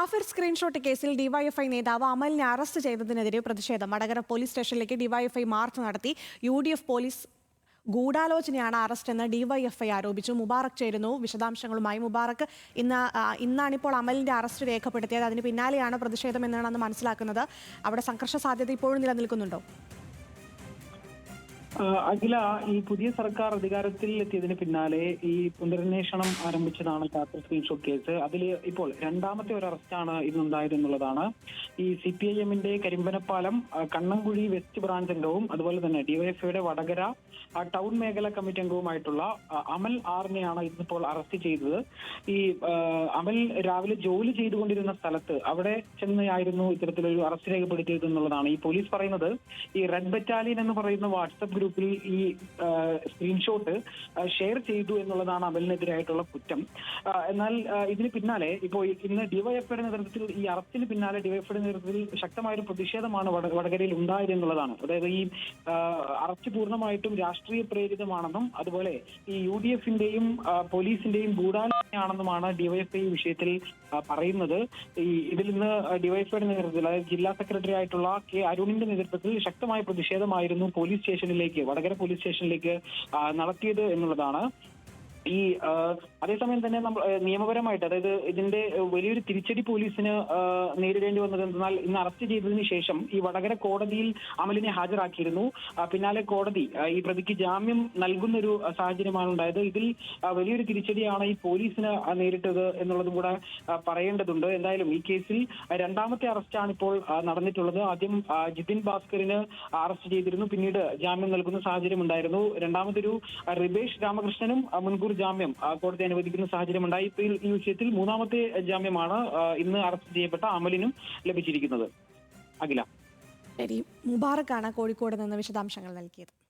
കാഫിർ സ്ക്രീൻഷോട്ട് കേസിൽ ഡിവൈഎഫ്ഐ നേതാവ് അമലിനെ അറസ്റ്റ് ചെയ്തതിനെതിരെ പ്രതിഷേധം. വടകര പോലീസ് സ്റ്റേഷനിലേക്ക് ഡിവൈഎഫ്ഐ മാർച്ച് നടത്തി. UDF പോലീസ് ഗൂഢാലോചനയാണ് അറസ്റ്റെന്ന് ഡിവൈഎഫ്ഐ ആരോപിച്ചു. മുബാറക് ചേരുന്നു വിശദാംശങ്ങളുമായി. മുബാറക്, ഇന്നാണിപ്പോൾ അമലിന്റെ അറസ്റ്റ് രേഖപ്പെടുത്തിയത്. അതിന് പിന്നാലെയാണ് പ്രതിഷേധം എന്നാണ് മനസ്സിലാക്കുന്നത്. അവിടെ സംഘർഷ സാധ്യത ഇപ്പോഴും നിലനിൽക്കുന്നുണ്ടോ? അഖില, ഈ പുതിയ സർക്കാർ അധികാരത്തിൽ എത്തിയതിന് പിന്നാലെ ഈ പുനരന്വേഷണം ആരംഭിച്ചതാണ് കാഫിർ സ്ക്രീൻഷോട്ട് കേസ്. അതിൽ ഇപ്പോൾ രണ്ടാമത്തെ ഒരു അറസ്റ്റാണ് ഇന്നുണ്ടായത് എന്നുള്ളതാണ്. ഈ CPIM-ന്റെ കരിമ്പനപ്പാലം കണ്ണംകുഴി വെസ്റ്റ് ബ്രാഞ്ച് അംഗവും അതുപോലെ തന്നെ ഡിവൈഎഫ്ഐയുടെ വടകര ടൗൺ മേഖല കമ്മിറ്റി അംഗവുമായിട്ടുള്ള അമൽ ആറിനെയാണ് ഇന്നിപ്പോൾ അറസ്റ്റ് ചെയ്തത്. ഈ അമൽ രാവിലെ ജോലി ചെയ്തുകൊണ്ടിരുന്ന സ്ഥലത്ത് അവിടെ ചെന്നായിരുന്നു ഇത്തരത്തിലൊരു അറസ്റ്റ് രേഖപ്പെടുത്തിയത് എന്നുള്ളതാണ് ഈ പോലീസ് പറയുന്നത്. ഈ റെഡ് ബറ്റാലിയൻ എന്ന് പറയുന്ന വാട്സപ്പ് ഗ്രൂപ്പിൽ ഈ സ്ക്രീൻഷോട്ട് ഷെയർ ചെയ്തു എന്നുള്ളതാണ് അമലിനെതിരായിട്ടുള്ള കുറ്റം. എന്നാൽ ഇതിന് പിന്നാലെ ഇപ്പോൾ ഇന്ന് ഡിവൈഎഫ്ഐയുടെ നേതൃത്വത്തിൽ ഈ അറസ്റ്റിന് പിന്നാലെ ഡിവൈഎഫ്ഐയുടെ നേതൃത്വത്തിൽ ശക്തമായൊരു പ്രതിഷേധമാണ് വടകരയിൽ ഉണ്ടായത് എന്നുള്ളതാണ്. അതായത് ഈ അറസ്റ്റ് പൂർണ്ണമായിട്ടും രാഷ്ട്രീയ പ്രേരിതമാണെന്നും അതുപോലെ ഈ UDF-ന്റെയും പോലീസിന്റെയും ഗൂഢാലോചനയാണെന്നുമാണ് ഡിവൈഎഫ്ഐ വിഷയത്തിൽ പറയുന്നത്. ഇതിൽ നിന്ന് ഡിവൈഎഫ്ഐയുടെ നേതൃത്വത്തിൽ, അതായത് ജില്ലാ സെക്രട്ടറി ആയിട്ടുള്ള K. അരുണിന്റെ നേതൃത്വത്തിൽ ശക്തമായ പ്രതിഷേധമായിരുന്നു വടകര പോലീസ് സ്റ്റേഷനിലേക്ക് നടത്തിയത് എന്നുള്ളതാണ്. ഈ അതേസമയം തന്നെ നമ്മൾ നിയമപരമായിട്ട്, അതായത് ഇതിന്റെ വലിയൊരു തിരിച്ചടി പോലീസിന് നേരിടേണ്ടി വന്നത് എന്തെന്നാൽ ഇന്ന് അറസ്റ്റ് ചെയ്തതിനു ശേഷം ഈ വടകര കോടതിയിൽ അമലിനെ ഹാജരാക്കിയിരുന്നു. പിന്നാലെ കോടതി ഈ പ്രതിക്ക് ജാമ്യം നൽകുന്നൊരു സാഹചര്യമാണ് ഉണ്ടായത്. ഇതിൽ വലിയൊരു തിരിച്ചടിയാണ് ഈ പോലീസിന് നേരിട്ടത് എന്നുള്ളതും കൂടെ പറയേണ്ടതുണ്ട്. എന്തായാലും ഈ കേസിൽ രണ്ടാമത്തെ അറസ്റ്റാണ് ഇപ്പോൾ നടന്നിട്ടുള്ളത്. ആദ്യം ജിതിൻ ഭാസ്കറിന് അറസ്റ്റ് ചെയ്തിരുന്നു, പിന്നീട് ജാമ്യം നൽകുന്ന സാഹചര്യം ഉണ്ടായിരുന്നു. രണ്ടാമതൊരു റിബേഷ് രാമകൃഷ്ണനും മുൻകൂർ ജാമ്യം കോടതി അനുവദിക്കുന്ന സാഹചര്യമുണ്ടായി. ഈ വിഷയത്തിൽ മൂന്നാമത്തെ ജാമ്യമാണ് ഇന്ന് അറസ്റ്റ് ചെയ്യപ്പെട്ട അമലിനും ലഭിച്ചിരിക്കുന്നത്. അഖില, മുബാറക്കാണ് കോഴിക്കോട് നിന്ന് വിശദാംശങ്ങൾ നൽകിയത്.